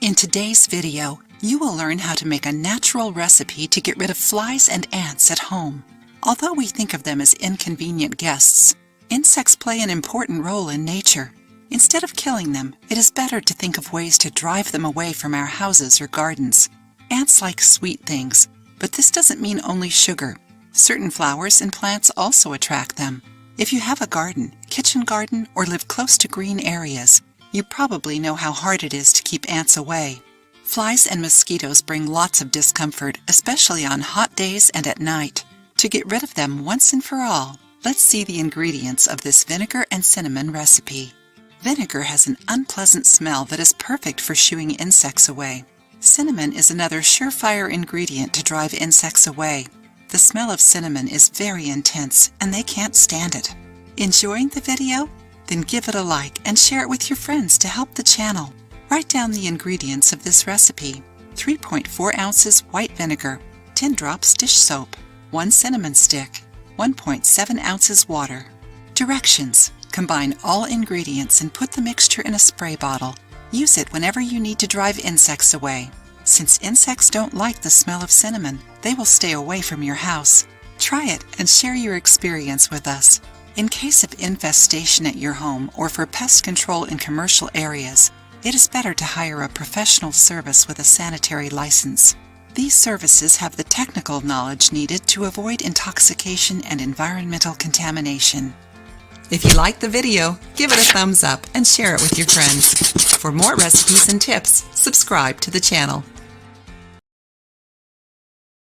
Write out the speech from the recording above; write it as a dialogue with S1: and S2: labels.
S1: In today's video, you will learn how to make a natural recipe to get rid of flies and ants at home. Although we think of them as inconvenient guests, insects play an important role in nature. Instead of killing them, it is better to think of ways to drive them away from our houses or gardens. Ants like sweet things, but this doesn't mean only sugar. Certain flowers and plants also attract them. If you have a garden, kitchen garden, or live close to green areas, you probably know how hard it is to keep ants away. Flies and mosquitoes bring lots of discomfort, especially on hot days and at night. To get rid of them once and for all, let's see the ingredients of this vinegar and cinnamon recipe. Vinegar has an unpleasant smell that is perfect for shooing insects away. Cinnamon is another surefire ingredient to drive insects away. The smell of cinnamon is very intense and they can't stand it. Enjoying the video? Then give it a like and share it with your friends to help the channel. Write down the ingredients of this recipe: 3.4 ounces white vinegar, 10 drops dish soap, 1 cinnamon stick, 1.7 ounces water. Directions: combine all ingredients and put the mixture in a spray bottle. Use it whenever you need to drive insects away. Since insects don't like the smell of cinnamon, they will stay away from your house. Try it and share your experience with us. In case of infestation at your home or for pest control in commercial areas, it is better to hire a professional service with a sanitary license. These services have the technical knowledge needed to avoid intoxication and environmental contamination. If you liked the video, give it a thumbs up and share it with your friends. For more recipes and tips, subscribe to the channel.